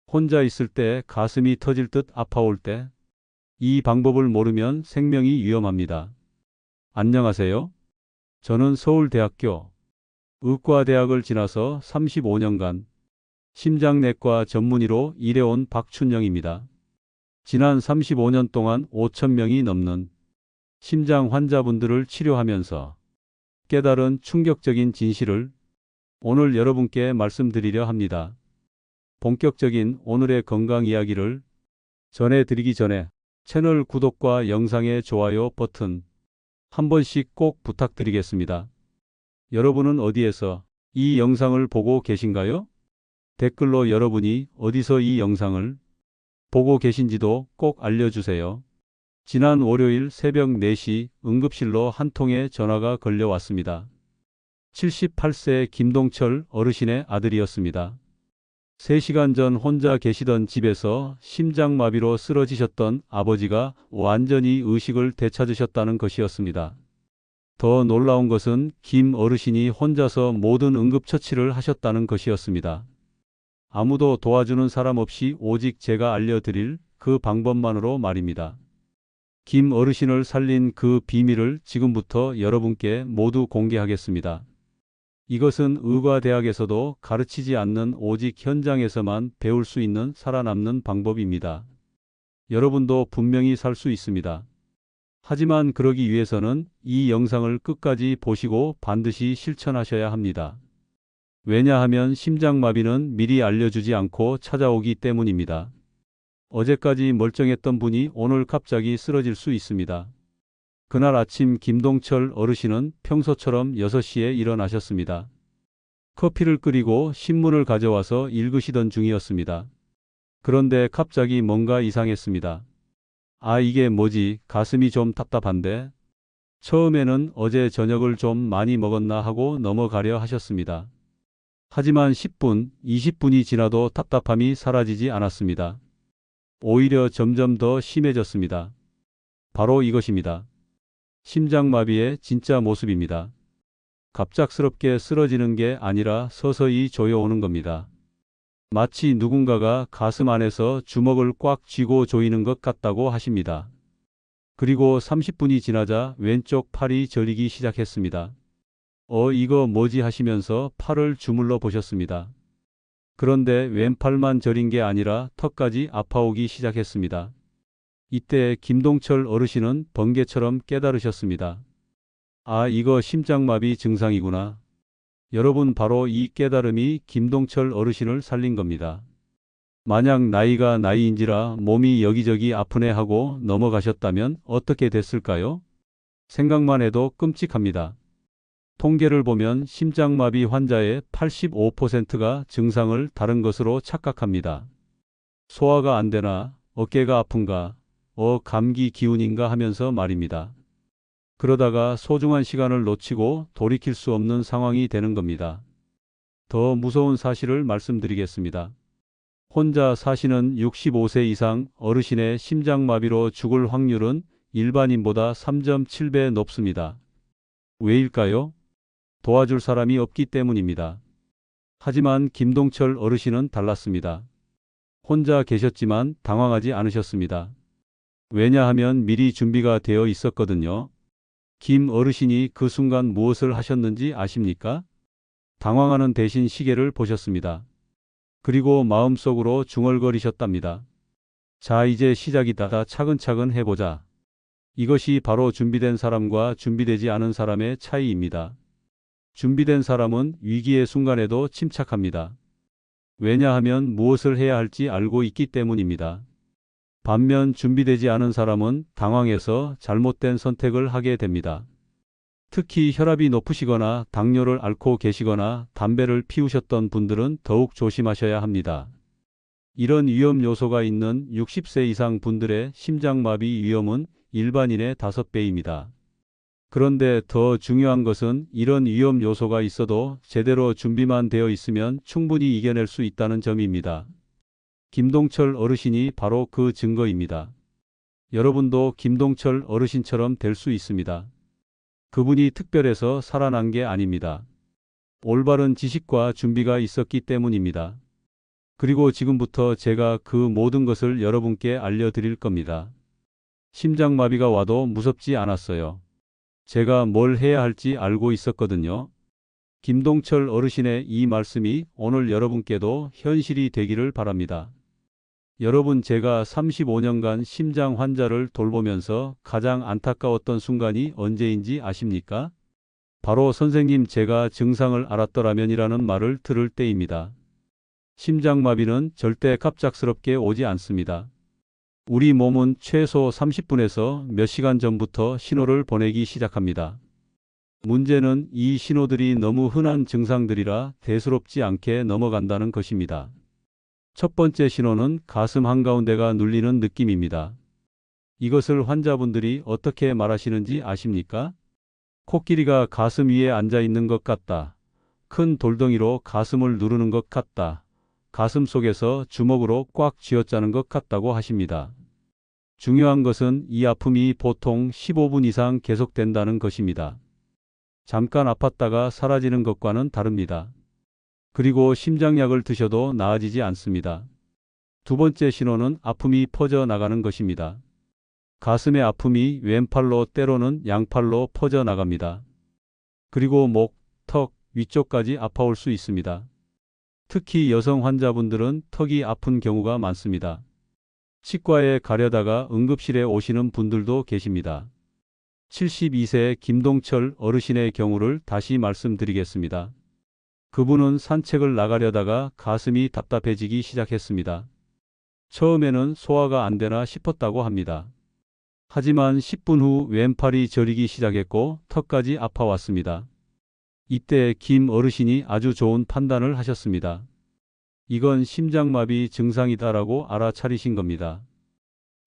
혼자 있을 때 가슴이 터질 듯 아파올 때, 이 방법을 모르면 생명이 위험합니다. 안녕하세요. 저는 서울대학교 의과대학을 지나서 35년간 심장내과 전문의로 일해온 박춘영입니다. 지난 35년 동안 5천 명이 넘는 심장 환자분들을 치료하면서 깨달은 충격적인 진실을 오늘 여러분께 말씀드리려 합니다. 본격적인 오늘의 건강 이야기를 전해드리기 전에 채널 구독과 영상의 좋아요 버튼 한 번씩 꼭 부탁드리겠습니다. 여러분은 어디에서 이 영상을 보고 계신가요? 댓글로 여러분이 어디서 이 영상을 보고 계신지도 꼭 알려주세요. 지난 월요일 새벽 4시 응급실로 한 통의 전화가 걸려왔습니다. 78세 김동철 어르신의 아들이었습니다. 3시간 전 혼자 계시던 집에서 심장마비로 쓰러지셨던 아버지가 완전히 의식을 되찾으셨다는 것이었습니다. 더 놀라운 것은 김 어르신이 혼자서 모든 응급처치를 하셨다는 것이었습니다. 아무도 도와주는 사람 없이 오직 제가 알려드릴 그 방법만으로 말입니다. 김 어르신을 살린 그 비밀을 지금부터 여러분께 모두 공개하겠습니다. 이것은 의과대학에서도 가르치지 않는 오직 현장에서만 배울 수 있는 살아남는 방법입니다. 여러분도 분명히 살 수 있습니다. 하지만 그러기 위해서는 이 영상을 끝까지 보시고 반드시 실천하셔야 합니다. 왜냐하면 심장마비는 미리 알려주지 않고 찾아오기 때문입니다. 어제까지 멀쩡했던 분이 오늘 갑자기 쓰러질 수 있습니다. 그날 아침 김동철 어르신은 평소처럼 6시에 일어나셨습니다. 커피를 끓이고 신문을 가져와서 읽으시던 중이었습니다. 그런데 갑자기 뭔가 이상했습니다. 아, 이게 뭐지? 가슴이 좀 답답한데? 처음에는 어제 저녁을 좀 많이 먹었나 하고 넘어가려 하셨습니다. 하지만 10분, 20분이 지나도 답답함이 사라지지 않았습니다. 오히려 점점 더 심해졌습니다. 바로 이것입니다. 심장마비의 진짜 모습입니다. 갑작스럽게 쓰러지는 게 아니라 서서히 조여오는 겁니다. 마치 누군가가 가슴 안에서 주먹을 꽉 쥐고 조이는 것 같다고 하십니다. 그리고 30분이 지나자 왼쪽 팔이 저리기 시작했습니다. 이거 뭐지 하시면서 팔을 주물러 보셨습니다. 그런데 왼팔만 저린 게 아니라 턱까지 아파오기 시작했습니다. 이때 김동철 어르신은 번개처럼 깨달으셨습니다. 아, 이거 심장마비 증상이구나. 여러분, 바로 이 깨달음이 김동철 어르신을 살린 겁니다. 만약 나이가 나이인지라 몸이 여기저기 아프네 하고 넘어가셨다면 어떻게 됐을까요? 생각만 해도 끔찍합니다. 통계를 보면 심장마비 환자의 85%가 증상을 다른 것으로 착각합니다. 소화가 안 되나, 어깨가 아픈가, 감기 기운인가 하면서 말입니다. 그러다가 소중한 시간을 놓치고 돌이킬 수 없는 상황이 되는 겁니다. 더 무서운 사실을 말씀드리겠습니다. 혼자 사시는 65세 이상 어르신의 심장마비로 죽을 확률은 일반인보다 3.7배 높습니다. 왜일까요? 도와줄 사람이 없기 때문입니다. 하지만 김동철 어르신은 달랐습니다. 혼자 계셨지만 당황하지 않으셨습니다. 왜냐하면 미리 준비가 되어 있었거든요. 김 어르신이 그 순간 무엇을 하셨는지 아십니까? 당황하는 대신 시계를 보셨습니다. 그리고 마음속으로 중얼거리셨답니다. 자, 이제 시작이다. 차근차근 해보자. 이것이 바로 준비된 사람과 준비되지 않은 사람의 차이입니다. 준비된 사람은 위기의 순간에도 침착합니다. 왜냐하면 무엇을 해야 할지 알고 있기 때문입니다. 반면 준비되지 않은 사람은 당황해서 잘못된 선택을 하게 됩니다. 특히 혈압이 높으시거나 당뇨를 앓고 계시거나 담배를 피우셨던 분들은 더욱 조심하셔야 합니다. 이런 위험 요소가 있는 60세 이상 분들의 심장마비 위험은 일반인의 5배입니다. 그런데 더 중요한 것은 이런 위험 요소가 있어도 제대로 준비만 되어 있으면 충분히 이겨낼 수 있다는 점입니다. 김동철 어르신이 바로 그 증거입니다. 여러분도 김동철 어르신처럼 될 수 있습니다. 그분이 특별해서 살아난 게 아닙니다. 올바른 지식과 준비가 있었기 때문입니다. 그리고 지금부터 제가 그 모든 것을 여러분께 알려드릴 겁니다. 심장마비가 와도 무섭지 않았어요. 제가 뭘 해야 할지 알고 있었거든요. 김동철 어르신의 이 말씀이 오늘 여러분께도 현실이 되기를 바랍니다. 여러분, 제가 35년간 심장 환자를 돌보면서 가장 안타까웠던 순간이 언제인지 아십니까? 바로 선생님, 제가 증상을 알았더라면이라는 말을 들을 때입니다. 심장마비는 절대 갑작스럽게 오지 않습니다. 우리 몸은 최소 30분에서 몇 시간 전부터 신호를 보내기 시작합니다. 문제는 이 신호들이 너무 흔한 증상들이라 대수롭지 않게 넘어간다는 것입니다. 첫 번째 신호는 가슴 한가운데가 눌리는 느낌입니다. 이것을 환자분들이 어떻게 말하시는지 아십니까? 코끼리가 가슴 위에 앉아 있는 것 같다. 큰 돌덩이로 가슴을 누르는 것 같다. 가슴 속에서 주먹으로 꽉 쥐어짜는 것 같다고 하십니다. 중요한 것은 이 아픔이 보통 15분 이상 계속된다는 것입니다. 잠깐 아팠다가 사라지는 것과는 다릅니다. 그리고 심장약을 드셔도 나아지지 않습니다. 두 번째 신호는 아픔이 퍼져 나가는 것입니다. 가슴의 아픔이 왼팔로 때로는 양팔로 퍼져 나갑니다. 그리고 목, 턱, 위쪽까지 아파올 수 있습니다. 특히 여성 환자분들은 턱이 아픈 경우가 많습니다. 치과에 가려다가 응급실에 오시는 분들도 계십니다. 72세의 김동철 어르신의 경우를 다시 말씀드리겠습니다. 그분은 산책을 나가려다가 가슴이 답답해지기 시작했습니다. 처음에는 소화가 안 되나 싶었다고 합니다. 하지만 10분 후 왼팔이 저리기 시작했고 턱까지 아파왔습니다. 이때 김 어르신이 아주 좋은 판단을 하셨습니다. 이건 심장마비 증상이다라고 알아차리신 겁니다.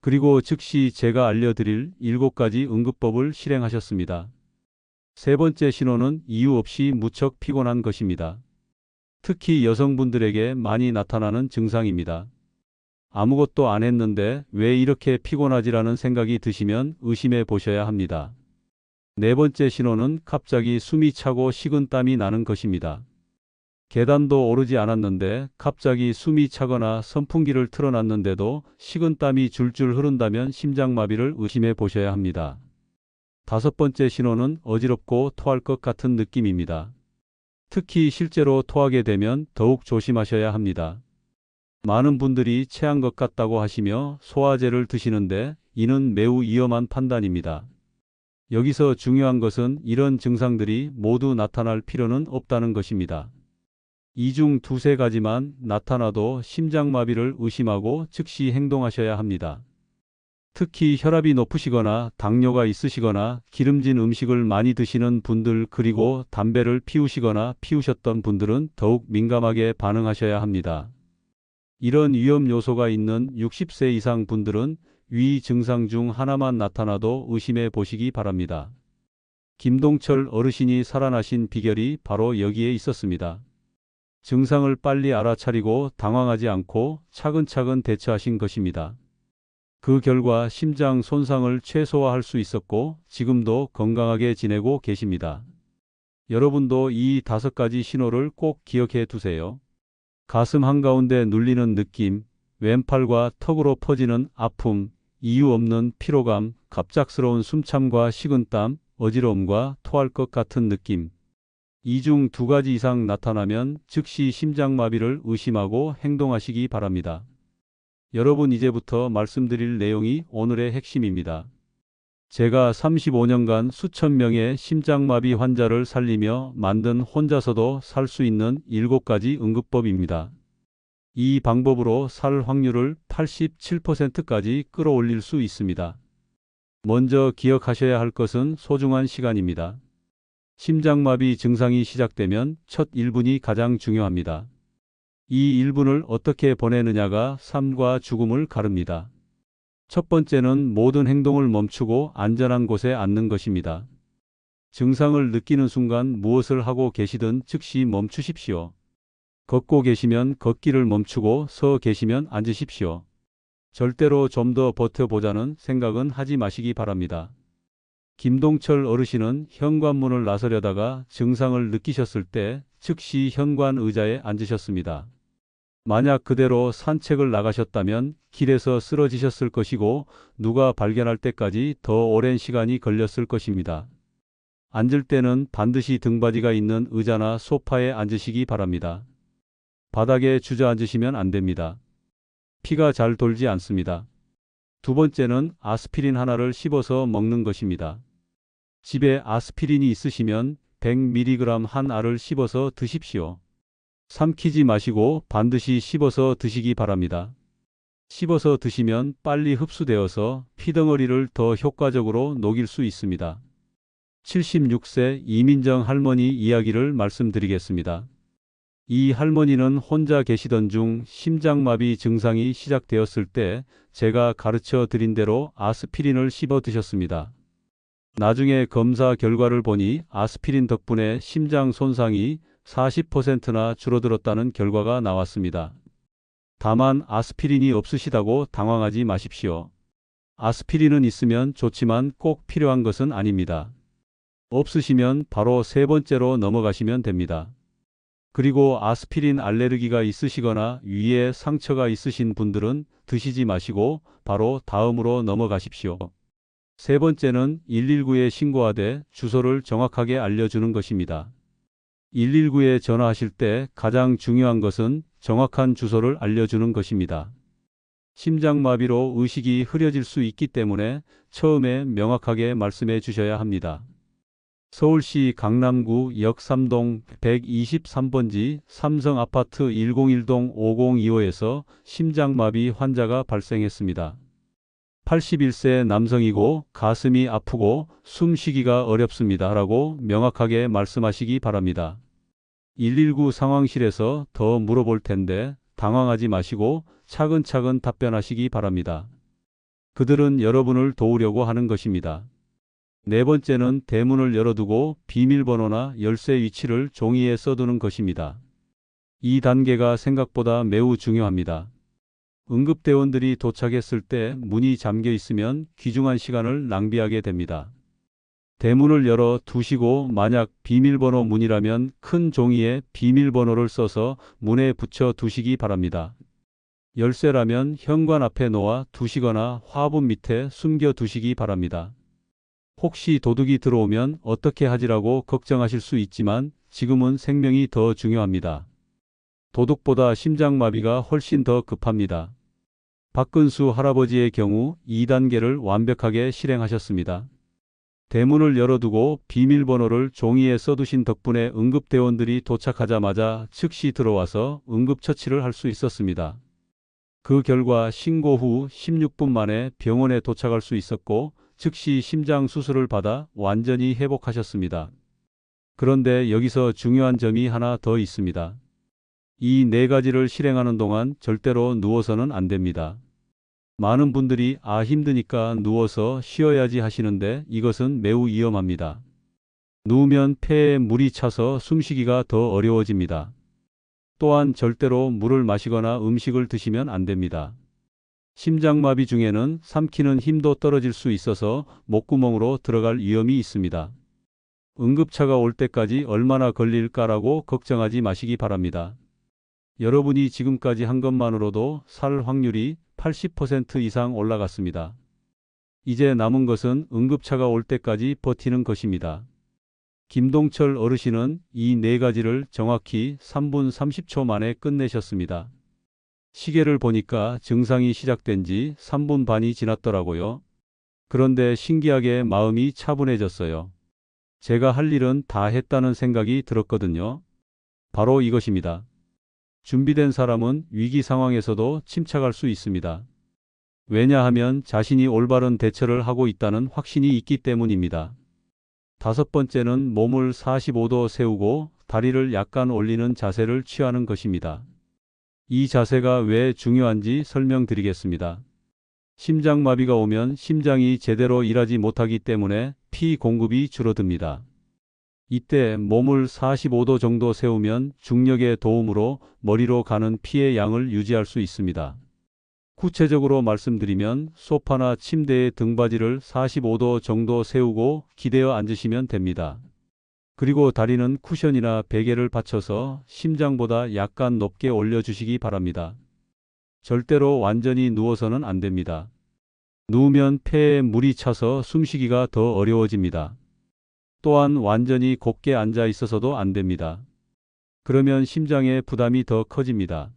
그리고 즉시 제가 알려드릴 7가지 응급법을 실행하셨습니다. 세 번째 신호는 이유 없이 무척 피곤한 것입니다. 특히 여성분들에게 많이 나타나는 증상입니다. 아무것도 안 했는데 왜 이렇게 피곤하지라는 생각이 드시면 의심해 보셔야 합니다. 네 번째 신호는 갑자기 숨이 차고 식은땀이 나는 것입니다. 계단도 오르지 않았는데 갑자기 숨이 차거나 선풍기를 틀어놨는데도 식은땀이 줄줄 흐른다면 심장마비를 의심해 보셔야 합니다. 다섯 번째 신호는 어지럽고 토할 것 같은 느낌입니다. 특히 실제로 토하게 되면 더욱 조심하셔야 합니다. 많은 분들이 체한 것 같다고 하시며 소화제를 드시는데 이는 매우 위험한 판단입니다. 여기서 중요한 것은 이런 증상들이 모두 나타날 필요는 없다는 것입니다. 이 중 두세 가지만 나타나도 심장마비를 의심하고 즉시 행동하셔야 합니다. 특히 혈압이 높으시거나 당뇨가 있으시거나 기름진 음식을 많이 드시는 분들, 그리고 담배를 피우시거나 피우셨던 분들은 더욱 민감하게 반응하셔야 합니다. 이런 위험 요소가 있는 60세 이상 분들은 위 증상 중 하나만 나타나도 의심해 보시기 바랍니다. 김동철 어르신이 살아나신 비결이 바로 여기에 있었습니다. 증상을 빨리 알아차리고 당황하지 않고 차근차근 대처하신 것입니다. 그 결과 심장 손상을 최소화할 수 있었고 지금도 건강하게 지내고 계십니다. 여러분도 이 5가지 신호를 꼭 기억해 두세요. 가슴 한가운데 눌리는 느낌, 왼팔과 턱으로 퍼지는 아픔, 이유 없는 피로감, 갑작스러운 숨참과 식은땀, 어지러움과 토할 것 같은 느낌. 이 중 2가지 이상 나타나면 즉시 심장마비를 의심하고 행동하시기 바랍니다. 여러분, 이제부터 말씀드릴 내용이 오늘의 핵심입니다. 제가 35년간 수천 명의 심장마비 환자를 살리며 만든 혼자서도 살 수 있는 7가지 응급법입니다. 이 방법으로 살 확률을 87%까지 끌어올릴 수 있습니다. 먼저 기억하셔야 할 것은 소중한 시간입니다. 심장마비 증상이 시작되면 첫 1분이 가장 중요합니다. 이 1분을 어떻게 보내느냐가 삶과 죽음을 가릅니다. 첫 번째는 모든 행동을 멈추고 안전한 곳에 앉는 것입니다. 증상을 느끼는 순간 무엇을 하고 계시든 즉시 멈추십시오. 걷고 계시면 걷기를 멈추고 서 계시면 앉으십시오. 절대로 좀 더 버텨보자는 생각은 하지 마시기 바랍니다. 김동철 어르신은 현관문을 나서려다가 증상을 느끼셨을 때 즉시 현관 의자에 앉으셨습니다. 만약 그대로 산책을 나가셨다면 길에서 쓰러지셨을 것이고 누가 발견할 때까지 더 오랜 시간이 걸렸을 것입니다. 앉을 때는 반드시 등받이가 있는 의자나 소파에 앉으시기 바랍니다. 바닥에 주저앉으시면 안 됩니다. 피가 잘 돌지 않습니다. 두 번째는 아스피린 하나를 씹어서 먹는 것입니다. 집에 아스피린이 있으시면 100mg 한 알을 씹어서 드십시오. 삼키지 마시고 반드시 씹어서 드시기 바랍니다. 씹어서 드시면 빨리 흡수되어서 피덩어리를 더 효과적으로 녹일 수 있습니다. 76세 이민정 할머니 이야기를 말씀드리겠습니다. 이 할머니는 혼자 계시던 중 심장마비 증상이 시작되었을 때 제가 가르쳐 드린 대로 아스피린을 씹어 드셨습니다. 나중에 검사 결과를 보니 아스피린 덕분에 심장 손상이 40%나 줄어들었다는 결과가 나왔습니다. 다만 아스피린이 없으시다고 당황하지 마십시오. 아스피린은 있으면 좋지만 꼭 필요한 것은 아닙니다. 없으시면 바로 세 번째로 넘어가시면 됩니다. 그리고 아스피린 알레르기가 있으시거나 위에 상처가 있으신 분들은 드시지 마시고 바로 다음으로 넘어가십시오. 세 번째는 119에 신고하되 주소를 정확하게 알려주는 것입니다. 119에 전화하실 때 가장 중요한 것은 정확한 주소를 알려주는 것입니다. 심장마비로 의식이 흐려질 수 있기 때문에 처음에 명확하게 말씀해 주셔야 합니다. 서울시 강남구 역삼동 123번지 삼성아파트 101동 5025에서 심장마비 환자가 발생했습니다. 81세 남성이고 가슴이 아프고 숨쉬기가 어렵습니다. 라고 명확하게 말씀하시기 바랍니다. 119 상황실에서 더 물어볼 텐데 당황하지 마시고 차근차근 답변하시기 바랍니다. 그들은 여러분을 도우려고 하는 것입니다. 네 번째는 대문을 열어두고 비밀번호나 열쇠 위치를 종이에 써두는 것입니다. 이 단계가 생각보다 매우 중요합니다. 응급대원들이 도착했을 때 문이 잠겨 있으면 귀중한 시간을 낭비하게 됩니다. 대문을 열어 두시고 만약 비밀번호 문이라면 큰 종이에 비밀번호를 써서 문에 붙여 두시기 바랍니다. 열쇠라면 현관 앞에 놓아 두시거나 화분 밑에 숨겨 두시기 바랍니다. 혹시 도둑이 들어오면 어떻게 하지라고 걱정하실 수 있지만 지금은 생명이 더 중요합니다. 도둑보다 심장마비가 훨씬 더 급합니다. 박근수 할아버지의 경우 2단계를 완벽하게 실행하셨습니다. 대문을 열어두고 비밀번호를 종이에 써두신 덕분에 응급대원들이 도착하자마자 즉시 들어와서 응급처치를 할 수 있었습니다. 그 결과 신고 후 16분 만에 병원에 도착할 수 있었고 즉시 심장 수술을 받아 완전히 회복하셨습니다. 그런데 여기서 중요한 점이 하나 더 있습니다. 이 네 가지를 실행하는 동안 절대로 누워서는 안 됩니다. 많은 분들이 힘드니까 누워서 쉬어야지 하시는데 이것은 매우 위험합니다. 누우면 폐에 물이 차서 숨쉬기가 더 어려워집니다. 또한 절대로 물을 마시거나 음식을 드시면 안 됩니다. 심장마비 중에는 삼키는 힘도 떨어질 수 있어서 목구멍으로 들어갈 위험이 있습니다. 응급차가 올 때까지 얼마나 걸릴까라고 걱정하지 마시기 바랍니다. 여러분이 지금까지 한 것만으로도 살 확률이 80% 이상 올라갔습니다. 이제 남은 것은 응급차가 올 때까지 버티는 것입니다. 김동철 어르신은 이 네 가지를 정확히 3분 30초 만에 끝내셨습니다. 시계를 보니까 증상이 시작된 지 3분 반이 지났더라고요. 그런데 신기하게 마음이 차분해졌어요. 제가 할 일은 다 했다는 생각이 들었거든요. 바로 이것입니다. 준비된 사람은 위기 상황에서도 침착할 수 있습니다. 왜냐하면 자신이 올바른 대처를 하고 있다는 확신이 있기 때문입니다. 다섯 번째는 몸을 45도 세우고 다리를 약간 올리는 자세를 취하는 것입니다. 이 자세가 왜 중요한지 설명드리겠습니다. 심장마비가 오면 심장이 제대로 일하지 못하기 때문에 피 공급이 줄어듭니다. 이때 몸을 45도 정도 세우면 중력의 도움으로 머리로 가는 피의 양을 유지할 수 있습니다. 구체적으로 말씀드리면 소파나 침대의 등받이를 45도 정도 세우고 기대어 앉으시면 됩니다. 그리고 다리는 쿠션이나 베개를 받쳐서 심장보다 약간 높게 올려주시기 바랍니다. 절대로 완전히 누워서는 안 됩니다. 누우면 폐에 물이 차서 숨쉬기가 더 어려워집니다. 또한 완전히 곧게 앉아 있어서도 안 됩니다. 그러면 심장에 부담이 더 커집니다.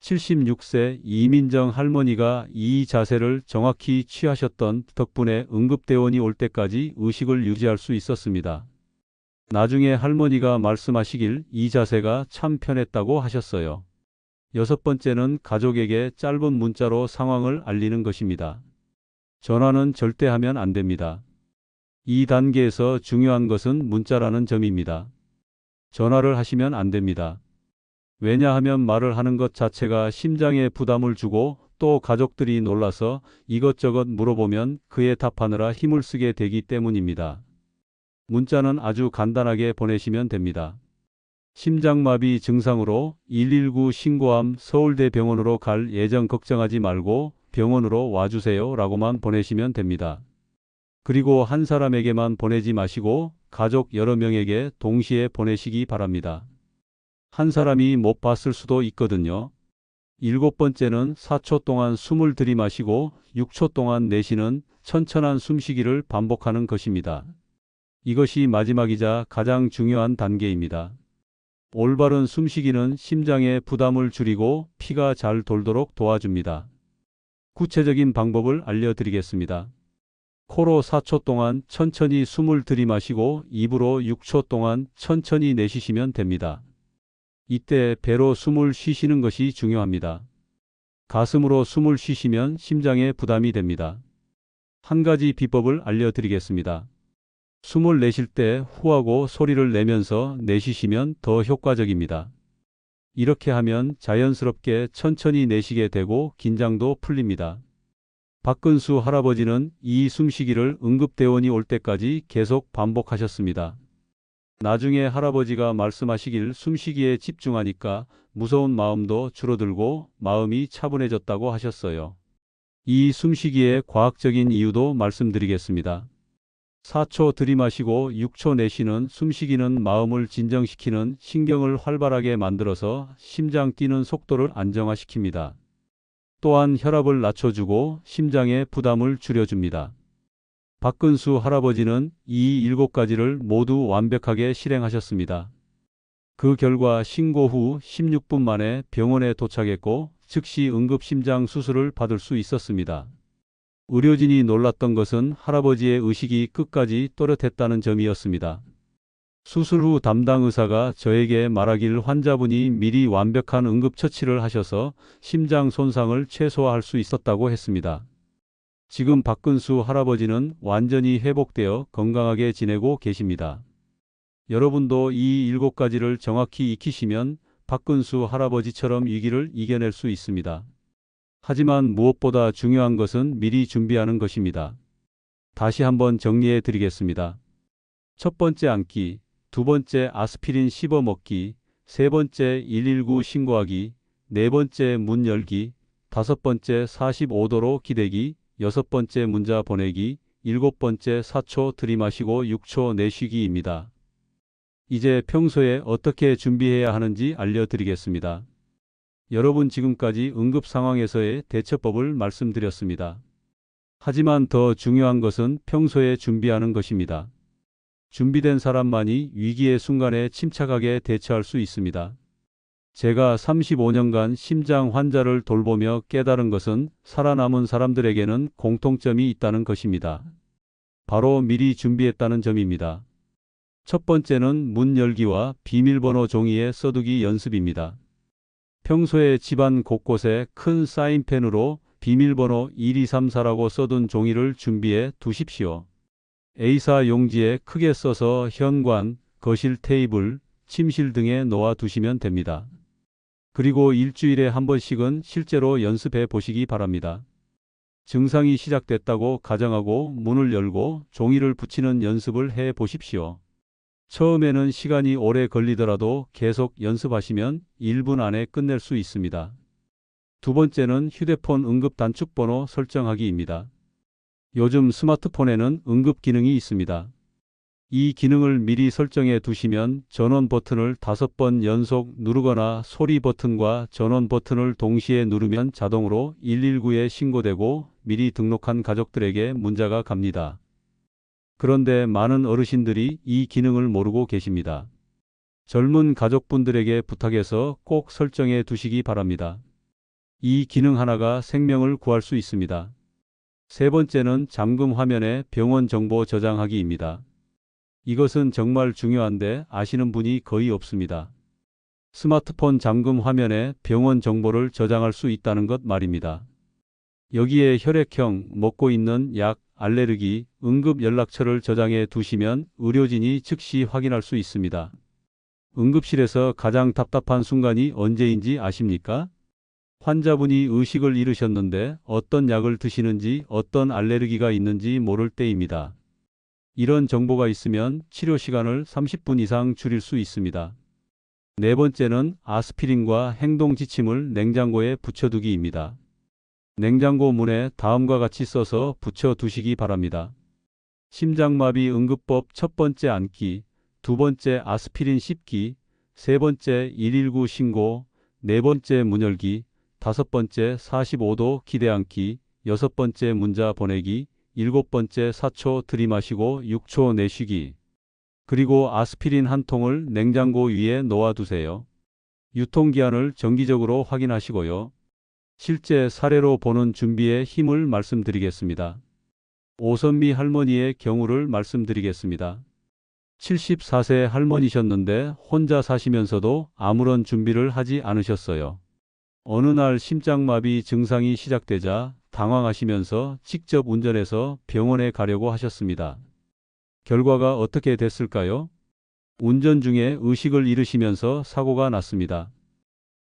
76세 이민정 할머니가 이 자세를 정확히 취하셨던 덕분에 응급대원이 올 때까지 의식을 유지할 수 있었습니다. 나중에 할머니가 말씀하시길 이 자세가 참 편했다고 하셨어요. 여섯 번째는 가족에게 짧은 문자로 상황을 알리는 것입니다. 전화는 절대 하면 안 됩니다. 이 단계에서 중요한 것은 문자라는 점입니다. 전화를 하시면 안 됩니다. 왜냐하면 말을 하는 것 자체가 심장에 부담을 주고 또 가족들이 놀라서 이것저것 물어보면 그에 답하느라 힘을 쓰게 되기 때문입니다. 문자는 아주 간단하게 보내시면 됩니다. 심장마비 증상으로 119 신고함 서울대병원으로 갈 예정 걱정하지 말고 병원으로 와주세요 라고만 보내시면 됩니다. 그리고 한 사람에게만 보내지 마시고 가족 여러 명에게 동시에 보내시기 바랍니다. 한 사람이 못 봤을 수도 있거든요. 일곱 번째는 4초 동안 숨을 들이마시고 6초 동안 내쉬는 천천한 숨쉬기를 반복하는 것입니다. 이것이 마지막이자 가장 중요한 단계입니다. 올바른 숨쉬기는 심장의 부담을 줄이고 피가 잘 돌도록 도와줍니다. 구체적인 방법을 알려드리겠습니다. 코로 4초 동안 천천히 숨을 들이마시고 입으로 6초 동안 천천히 내쉬시면 됩니다. 이때 배로 숨을 쉬시는 것이 중요합니다. 가슴으로 숨을 쉬시면 심장에 부담이 됩니다. 한 가지 비법을 알려드리겠습니다. 숨을 내쉴 때 후하고 소리를 내면서 내쉬시면 더 효과적입니다. 이렇게 하면 자연스럽게 천천히 내쉬게 되고 긴장도 풀립니다. 박근수 할아버지는 이 숨쉬기를 응급대원이 올 때까지 계속 반복하셨습니다. 나중에 할아버지가 말씀하시길 숨쉬기에 집중하니까 무서운 마음도 줄어들고 마음이 차분해졌다고 하셨어요. 이 숨쉬기의 과학적인 이유도 말씀드리겠습니다. 4초 들이마시고 6초 내쉬는 숨쉬기는 마음을 진정시키는 신경을 활발하게 만들어서 심장 뛰는 속도를 안정화시킵니다. 또한 혈압을 낮춰주고 심장의 부담을 줄여줍니다. 박근수 할아버지는 이 7가지를 모두 완벽하게 실행하셨습니다. 그 결과 신고 후 16분 만에 병원에 도착했고 즉시 응급심장 수술을 받을 수 있었습니다. 의료진이 놀랐던 것은 할아버지의 의식이 끝까지 또렷했다는 점이었습니다. 수술 후 담당 의사가 저에게 말하길 환자분이 미리 완벽한 응급처치를 하셔서 심장 손상을 최소화할 수 있었다고 했습니다. 지금 박근수 할아버지는 완전히 회복되어 건강하게 지내고 계십니다. 여러분도 이 7가지를 정확히 익히시면 박근수 할아버지처럼 위기를 이겨낼 수 있습니다. 하지만 무엇보다 중요한 것은 미리 준비하는 것입니다. 다시 한번 정리해 드리겠습니다. 첫 번째 앉기, 두 번째 아스피린 씹어 먹기, 세 번째 119 신고하기, 네 번째 문 열기, 다섯 번째 45도로 기대기, 여섯 번째 문자 보내기, 일곱 번째 4초 들이마시고 6초 내쉬기입니다. 이제 평소에 어떻게 준비해야 하는지 알려드리겠습니다. 여러분 지금까지 응급 상황에서의 대처법을 말씀드렸습니다. 하지만 더 중요한 것은 평소에 준비하는 것입니다. 준비된 사람만이 위기의 순간에 침착하게 대처할 수 있습니다. 제가 35년간 심장 환자를 돌보며 깨달은 것은 살아남은 사람들에게는 공통점이 있다는 것입니다. 바로 미리 준비했다는 점입니다. 첫 번째는 문 열기와 비밀번호 종이에 써두기 연습입니다. 평소에 집안 곳곳에 큰 사인펜으로 비밀번호 1234라고 써둔 종이를 준비해 두십시오. A사 용지에 크게 써서 현관, 거실 테이블, 침실 등에 놓아 두시면 됩니다. 그리고 일주일에 한 번씩은 실제로 연습해 보시기 바랍니다. 증상이 시작됐다고 가정하고 문을 열고 종이를 붙이는 연습을 해 보십시오. 처음에는 시간이 오래 걸리더라도 계속 연습하시면 1분 안에 끝낼 수 있습니다. 두 번째는 휴대폰 응급 단축번호 설정하기입니다. 요즘 스마트폰에는 응급 기능이 있습니다. 이 기능을 미리 설정해 두시면 전원 버튼을 5번 연속 누르거나 소리 버튼과 전원 버튼을 동시에 누르면 자동으로 119에 신고되고 미리 등록한 가족들에게 문자가 갑니다. 그런데 많은 어르신들이 이 기능을 모르고 계십니다. 젊은 가족분들에게 부탁해서 꼭 설정해 두시기 바랍니다. 이 기능 하나가 생명을 구할 수 있습니다. 세 번째는 잠금 화면에 병원 정보 저장하기입니다. 이것은 정말 중요한데 아시는 분이 거의 없습니다. 스마트폰 잠금 화면에 병원 정보를 저장할 수 있다는 것 말입니다. 여기에 혈액형, 먹고 있는 약, 알레르기, 응급 연락처를 저장해 두시면 의료진이 즉시 확인할 수 있습니다. 응급실에서 가장 답답한 순간이 언제인지 아십니까? 환자분이 의식을 잃으셨는데 어떤 약을 드시는지 어떤 알레르기가 있는지 모를 때입니다. 이런 정보가 있으면 치료 시간을 30분 이상 줄일 수 있습니다. 네 번째는 아스피린과 행동 지침을 냉장고에 붙여두기입니다. 냉장고 문에 다음과 같이 써서 붙여두시기 바랍니다. 심장마비 응급법 첫 번째 앉기, 두 번째 아스피린 씹기, 세 번째 119 신고, 네 번째 문 열기, 다섯 번째 45도 기대 앉기, 여섯 번째 문자 보내기, 일곱 번째 4초 들이마시고 6초 내쉬기. 그리고 아스피린 한 통을 냉장고 위에 놓아두세요. 유통기한을 정기적으로 확인하시고요. 실제 사례로 보는 준비의 힘을 말씀드리겠습니다. 오선미 할머니의 경우를 말씀드리겠습니다. 74세 할머니셨는데 혼자 사시면서도 아무런 준비를 하지 않으셨어요. 어느 날 심장마비 증상이 시작되자 당황하시면서 직접 운전해서 병원에 가려고 하셨습니다. 결과가 어떻게 됐을까요? 운전 중에 의식을 잃으시면서 사고가 났습니다.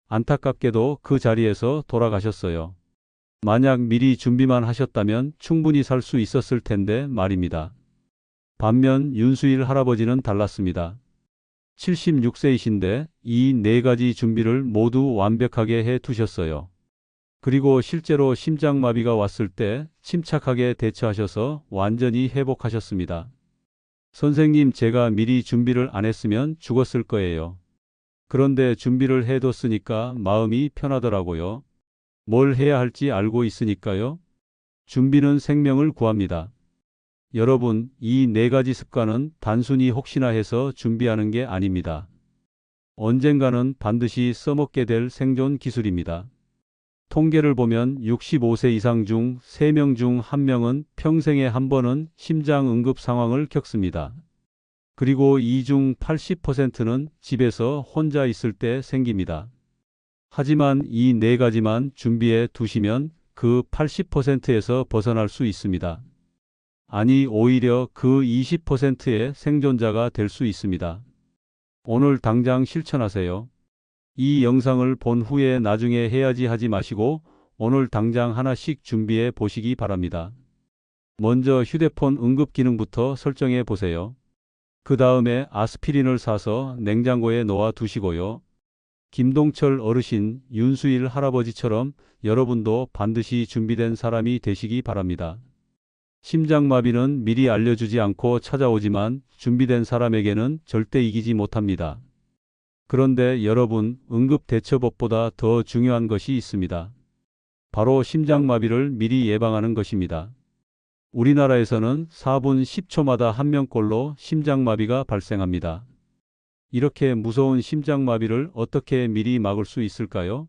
안타깝게도 그 자리에서 돌아가셨어요. 만약 미리 준비만 하셨다면 충분히 살 수 있었을 텐데 말입니다. 반면 윤수일 할아버지는 달랐습니다. 76세이신데 이 네 가지 준비를 모두 완벽하게 해 두셨어요. 그리고 실제로 심장마비가 왔을 때 침착하게 대처하셔서 완전히 회복하셨습니다. 선생님, 제가 미리 준비를 안 했으면 죽었을 거예요. 그런데 준비를 해뒀으니까 마음이 편하더라고요. 뭘 해야 할지 알고 있으니까요. 준비는 생명을 구합니다. 여러분, 이 네 가지 습관은 단순히 혹시나 해서 준비하는 게 아닙니다. 언젠가는 반드시 써먹게 될 생존 기술입니다. 통계를 보면 65세 이상 중 3명 중 1명은 평생에 한 번은 심장 응급 상황을 겪습니다. 그리고 이 중 80%는 집에서 혼자 있을 때 생깁니다. 하지만 이 네 가지만 준비해 두시면 그 80%에서 벗어날 수 있습니다. 아니, 오히려 그 20%의 생존자가 될 수 있습니다. 오늘 당장 실천하세요. 이 영상을 본 후에 나중에 해야지 하지 마시고 오늘 당장 하나씩 준비해 보시기 바랍니다. 먼저 휴대폰 응급 기능부터 설정해 보세요. 그 다음에 아스피린을 사서 냉장고에 놓아 두시고요. 김동철 어르신, 윤수일 할아버지처럼 여러분도 반드시 준비된 사람이 되시기 바랍니다. 심장마비는 미리 알려주지 않고 찾아오지만 준비된 사람에게는 절대 이기지 못합니다. 그런데 여러분, 응급대처법보다 더 중요한 것이 있습니다. 바로 심장마비를 미리 예방하는 것입니다. 우리나라에서는 4분 10초마다 1명꼴로 심장마비가 발생합니다. 이렇게 무서운 심장마비를 어떻게 미리 막을 수 있을까요?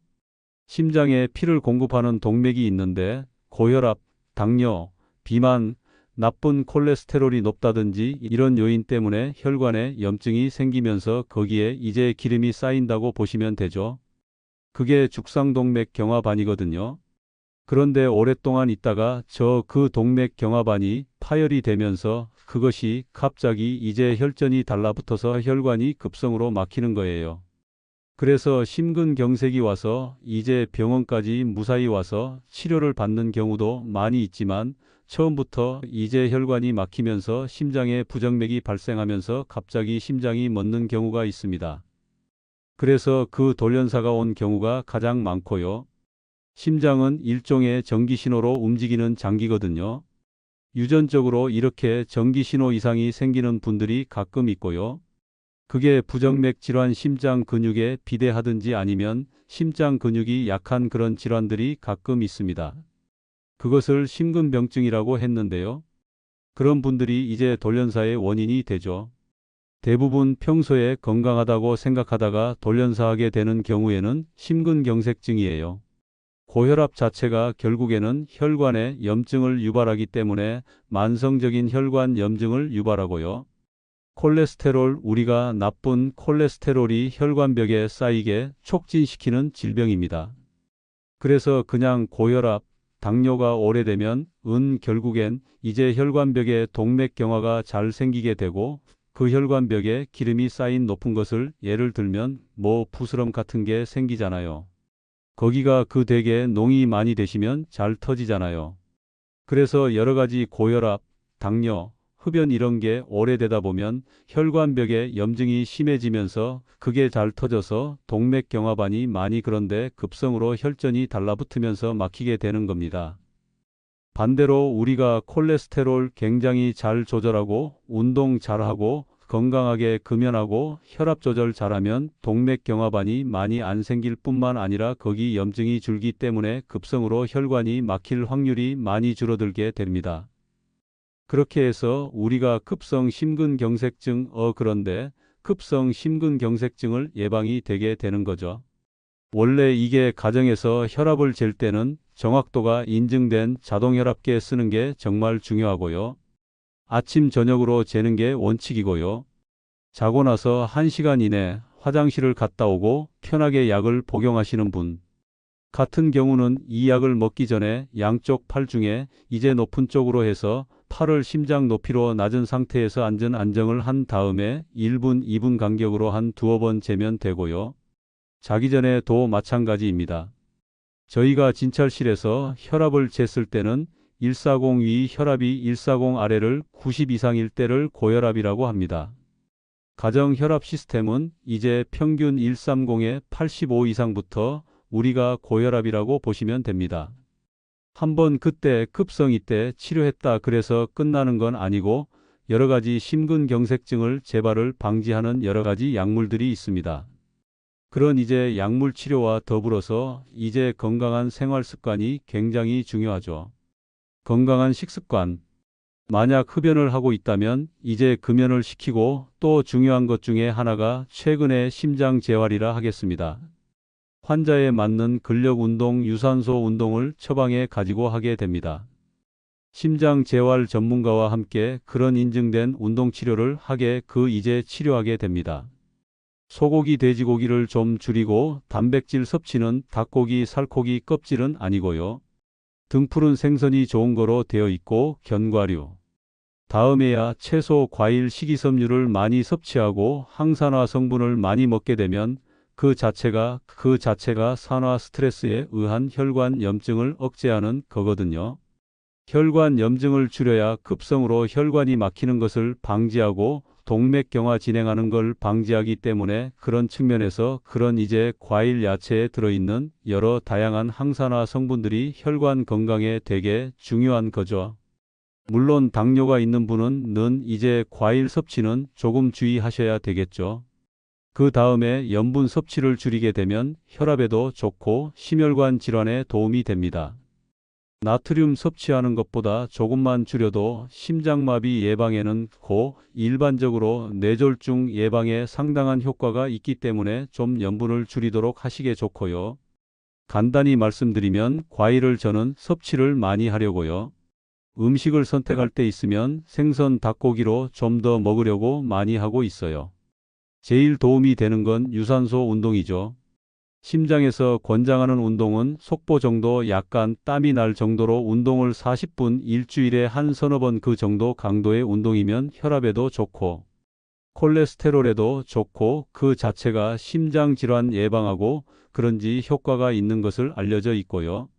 심장에 피를 공급하는 동맥이 있는데 고혈압, 당뇨, 비만, 나쁜 콜레스테롤이 높다든지 이런 요인 때문에 혈관에 염증이 생기면서 거기에 이제 기름이 쌓인다고 보시면 되죠. 그게 죽상동맥 경화반이거든요. 그런데 오랫동안 있다가 그 동맥 경화반이 파열이 되면서 그것이 갑자기 이제 혈전이 달라붙어서 혈관이 급성으로 막히는 거예요. 그래서 심근경색이 와서 이제 병원까지 무사히 와서 치료를 받는 경우도 많이 있지만 처음부터 이제 혈관이 막히면서 심장에 부정맥이 발생하면서 갑자기 심장이 멎는 경우가 있습니다. 그래서 그 돌연사가 온 경우가 가장 많고요. 심장은 일종의 전기신호로 움직이는 장기거든요. 유전적으로 이렇게 전기신호 이상이 생기는 분들이 가끔 있고요. 그게 부정맥 질환 심장 근육에 비대하든지 아니면 심장 근육이 약한 그런 질환들이 가끔 있습니다. 그것을 심근병증이라고 했는데요. 그런 분들이 이제 돌연사의 원인이 되죠. 대부분 평소에 건강하다고 생각하다가 돌연사하게 되는 경우에는 심근경색증이에요. 고혈압 자체가 결국에는 혈관에 염증을 유발하기 때문에 만성적인 혈관 염증을 유발하고요. 콜레스테롤, 우리가 나쁜 콜레스테롤이 혈관벽에 쌓이게 촉진시키는 질병입니다. 그래서 그냥 고혈압, 당뇨가 오래되면 결국엔 이제 혈관벽에 동맥경화가 잘 생기게 되고 그 혈관벽에 기름이 쌓인 높은 것을 예를 들면 부스럼 같은 게 생기잖아요. 거기가 그 되게 농이 많이 되시면 잘 터지잖아요. 그래서 여러 가지 고혈압, 당뇨, 흡연 이런 게 오래되다 보면 혈관벽에 염증이 심해지면서 그게 잘 터져서 동맥경화반이 많이 그런데 급성으로 혈전이 달라붙으면서 막히게 되는 겁니다. 반대로 우리가 콜레스테롤 굉장히 잘 조절하고 운동 잘하고 건강하게 금연하고 혈압 조절 잘하면 동맥경화반이 많이 안 생길 뿐만 아니라 거기 염증이 줄기 때문에 급성으로 혈관이 막힐 확률이 많이 줄어들게 됩니다. 그렇게 해서 우리가 급성 심근경색증 그런데 급성 심근경색증을 예방이 되게 되는 거죠. 원래 이게 가정에서 혈압을 잴 때는 정확도가 인증된 자동혈압계 쓰는 게 정말 중요하고요. 아침 저녁으로 재는 게 원칙이고요. 자고 나서 1시간 이내 화장실을 갔다 오고 편하게 약을 복용하시는 분 같은 경우는 이 약을 먹기 전에 양쪽 팔 중에 이제 높은 쪽으로 해서 팔을 심장 높이로 낮은 상태에서 안정을 한 다음에 1분, 2분 간격으로 한 두어 번 재면 되고요. 자기 전에도 마찬가지입니다. 저희가 진찰실에서 혈압을 쟀을 때는 140 위 혈압이 140 아래를 90 이상일 때를 고혈압이라고 합니다. 가정 혈압 시스템은 이제 평균 130에 85 이상부터 우리가 고혈압이라고 보시면 됩니다. 한번 그때 급성이 때 치료했다 그래서 끝나는 건 아니고 여러 가지 심근경색증을 재발을 방지하는 여러 가지 약물들이 있습니다. 그런 이제 약물 치료와 더불어서 이제 건강한 생활 습관이 굉장히 중요하죠. 건강한 식습관. 만약 흡연을 하고 있다면 이제 금연을 시키고 또 중요한 것 중에 하나가 최근에 심장 재활이라 하겠습니다. 환자에 맞는 근력 운동, 유산소 운동을 처방해 가지고 하게 됩니다. 심장 재활 전문가와 함께 그런 인증된 운동 치료를 하게 이제 치료하게 됩니다. 소고기, 돼지고기를 좀 줄이고 단백질 섭취는 닭고기, 살코기 껍질은 아니고요. 등푸른 생선이 좋은 거로 되어 있고 견과류. 다음에야 채소, 과일, 식이섬유를 많이 섭취하고 항산화 성분을 많이 먹게 되면 그 자체가 산화 스트레스에 의한 혈관 염증을 억제하는 거거든요. 혈관 염증을 줄여야 급성으로 혈관이 막히는 것을 방지하고 동맥경화 진행하는 걸 방지하기 때문에 그런 측면에서 그런 이제 과일, 야채에 들어있는 여러 다양한 항산화 성분들이 혈관 건강에 되게 중요한 거죠. 물론 당뇨가 있는 분은 이제 과일 섭취는 조금 주의하셔야 되겠죠. 그 다음에 염분 섭취를 줄이게 되면 혈압에도 좋고 심혈관 질환에 도움이 됩니다. 나트륨 섭취하는 것보다 조금만 줄여도 심장마비 예방에는 일반적으로 뇌졸중 예방에 상당한 효과가 있기 때문에 좀 염분을 줄이도록 하시게 좋고요. 간단히 말씀드리면 과일을 저는 섭취를 많이 하려고요. 음식을 선택할 때 있으면 생선, 닭고기로 좀 더 먹으려고 많이 하고 있어요. 제일 도움이 되는 건 유산소 운동이죠. 심장에서 권장하는 운동은 속보 정도 약간 땀이 날 정도로 운동을 40분 일주일에 한 서너 번 그 정도 강도의 운동이면 혈압에도 좋고 콜레스테롤에도 좋고 그 자체가 심장질환 예방하고 그런지 효과가 있는 것을 알려져 있고요.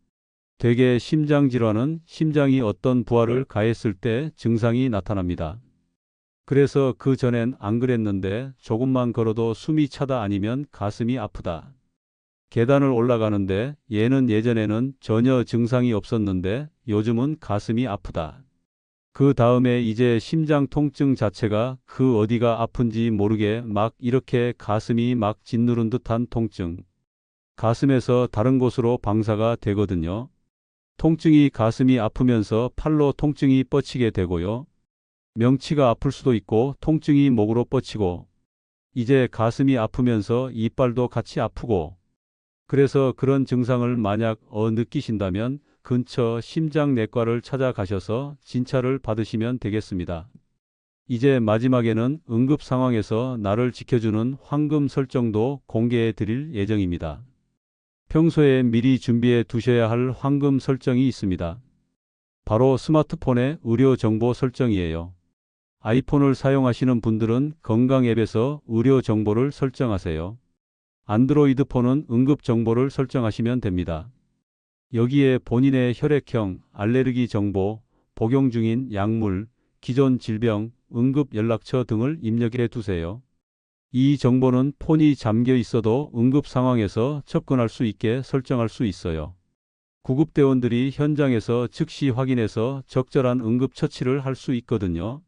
대개 심장질환은 심장이 어떤 부하를 가했을 때 증상이 나타납니다. 그래서 그 전엔 안 그랬는데 조금만 걸어도 숨이 차다 아니면 가슴이 아프다. 계단을 올라가는데 예전에는 전혀 증상이 없었는데 요즘은 가슴이 아프다. 그 다음에 이제 심장 통증 자체가 그 어디가 아픈지 모르게 막 이렇게 가슴이 막 짓누른 듯한 통증. 가슴에서 다른 곳으로 방사가 되거든요. 통증이 가슴이 아프면서 팔로 통증이 뻗치게 되고요. 명치가 아플 수도 있고 통증이 목으로 뻗치고 이제 가슴이 아프면서 이빨도 같이 아프고 그래서 그런 증상을 만약 느끼신다면 근처 심장내과를 찾아가셔서 진찰을 받으시면 되겠습니다. 이제 마지막에는 응급 상황에서 나를 지켜주는 황금 설정도 공개해 드릴 예정입니다. 평소에 미리 준비해 두셔야 할 황금 설정이 있습니다. 바로 스마트폰의 의료 정보 설정이에요. 아이폰을 사용하시는 분들은 건강 앱에서 의료 정보를 설정하세요. 안드로이드 폰은 응급 정보를 설정하시면 됩니다. 여기에 본인의 혈액형, 알레르기 정보, 복용 중인 약물, 기존 질병, 응급 연락처 등을 입력해 두세요. 이 정보는 폰이 잠겨 있어도 응급 상황에서 접근할 수 있게 설정할 수 있어요. 구급대원들이 현장에서 즉시 확인해서 적절한 응급처치를 할 수 있거든요.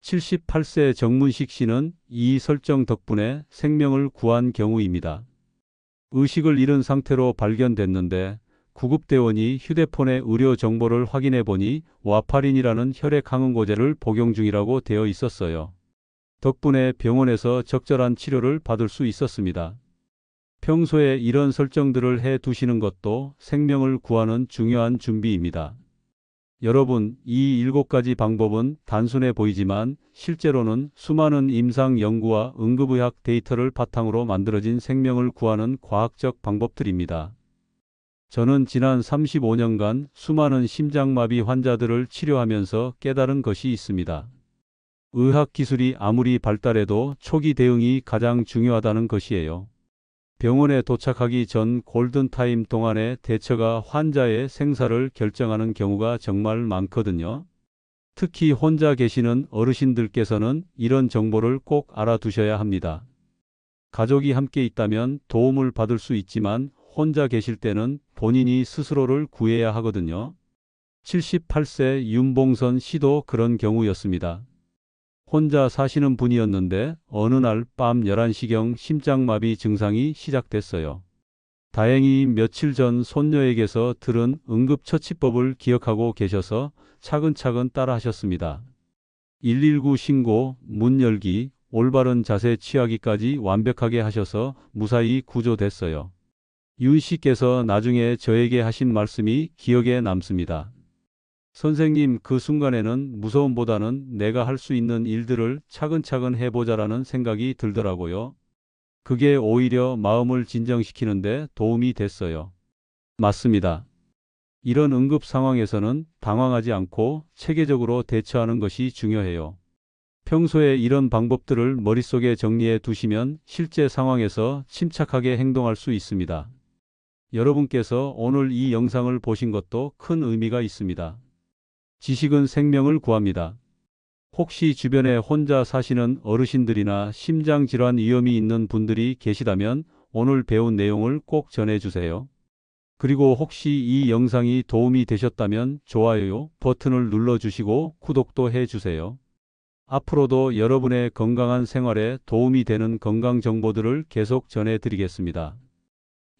78세 정문식 씨는 이 설정 덕분에 생명을 구한 경우입니다. 의식을 잃은 상태로 발견됐는데 구급대원이 휴대폰의 의료 정보를 확인해 보니 와파린이라는 혈액 항응고제를 복용 중이라고 되어 있었어요. 덕분에 병원에서 적절한 치료를 받을 수 있었습니다. 평소에 이런 설정들을 해 두시는 것도 생명을 구하는 중요한 준비입니다. 여러분, 이 7가지 방법은 단순해 보이지만 실제로는 수많은 임상 연구와 응급의학 데이터를 바탕으로 만들어진 생명을 구하는 과학적 방법들입니다. 저는 지난 35년간 수많은 심장마비 환자들을 치료하면서 깨달은 것이 있습니다. 의학 기술이 아무리 발달해도 초기 대응이 가장 중요하다는 것이에요. 병원에 도착하기 전 골든타임 동안의 대처가 환자의 생사를 결정하는 경우가 정말 많거든요. 특히 혼자 계시는 어르신들께서는 이런 정보를 꼭 알아두셔야 합니다. 가족이 함께 있다면 도움을 받을 수 있지만 혼자 계실 때는 본인이 스스로를 구해야 하거든요. 78세 윤봉선 씨도 그런 경우였습니다. 혼자 사시는 분이었는데 어느 날 밤 11시경 심장마비 증상이 시작됐어요. 다행히 며칠 전 손녀에게서 들은 응급처치법을 기억하고 계셔서 차근차근 따라 하셨습니다. 119 신고, 문 열기, 올바른 자세 취하기까지 완벽하게 하셔서 무사히 구조됐어요. 윤 씨께서 나중에 저에게 하신 말씀이 기억에 남습니다. 선생님, 그 순간에는 무서움보다는 내가 할 수 있는 일들을 차근차근 해보자라는 생각이 들더라고요. 그게 오히려 마음을 진정시키는데 도움이 됐어요. 맞습니다. 이런 응급 상황에서는 당황하지 않고 체계적으로 대처하는 것이 중요해요. 평소에 이런 방법들을 머릿속에 정리해 두시면 실제 상황에서 침착하게 행동할 수 있습니다. 여러분께서 오늘 이 영상을 보신 것도 큰 의미가 있습니다. 지식은 생명을 구합니다. 혹시 주변에 혼자 사시는 어르신들이나 심장질환 위험이 있는 분들이 계시다면 오늘 배운 내용을 꼭 전해주세요. 그리고 혹시 이 영상이 도움이 되셨다면 좋아요 버튼을 눌러주시고 구독도 해주세요. 앞으로도 여러분의 건강한 생활에 도움이 되는 건강 정보들을 계속 전해드리겠습니다.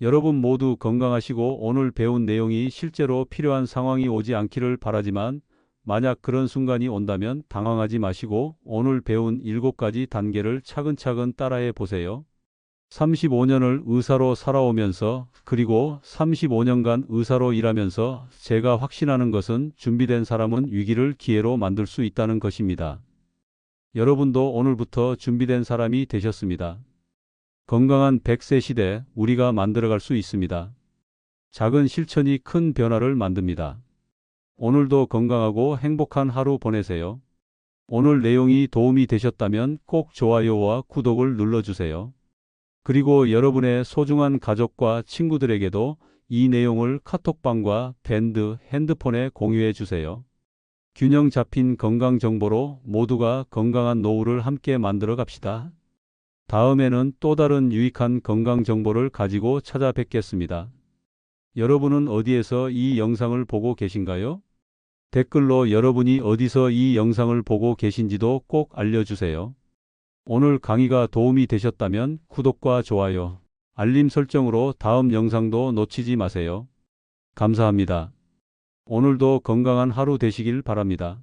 여러분 모두 건강하시고 오늘 배운 내용이 실제로 필요한 상황이 오지 않기를 바라지만 만약 그런 순간이 온다면 당황하지 마시고 오늘 배운 7가지 단계를 차근차근 따라해 보세요. 35년을 의사로 살아오면서 그리고 35년간 의사로 일하면서 제가 확신하는 것은 준비된 사람은 위기를 기회로 만들 수 있다는 것입니다. 여러분도 오늘부터 준비된 사람이 되셨습니다. 건강한 100세 시대 우리가 만들어갈 수 있습니다. 작은 실천이 큰 변화를 만듭니다. 오늘도 건강하고 행복한 하루 보내세요. 오늘 내용이 도움이 되셨다면 꼭 좋아요와 구독을 눌러주세요. 그리고 여러분의 소중한 가족과 친구들에게도 이 내용을 카톡방과 밴드, 핸드폰에 공유해 주세요. 균형 잡힌 건강 정보로 모두가 건강한 노후를 함께 만들어 갑시다. 다음에는 또 다른 유익한 건강 정보를 가지고 찾아뵙겠습니다. 여러분은 어디에서 이 영상을 보고 계신가요? 댓글로 여러분이 어디서 이 영상을 보고 계신지도 꼭 알려주세요. 오늘 강의가 도움이 되셨다면 구독과 좋아요, 알림 설정으로 다음 영상도 놓치지 마세요. 감사합니다. 오늘도 건강한 하루 되시길 바랍니다.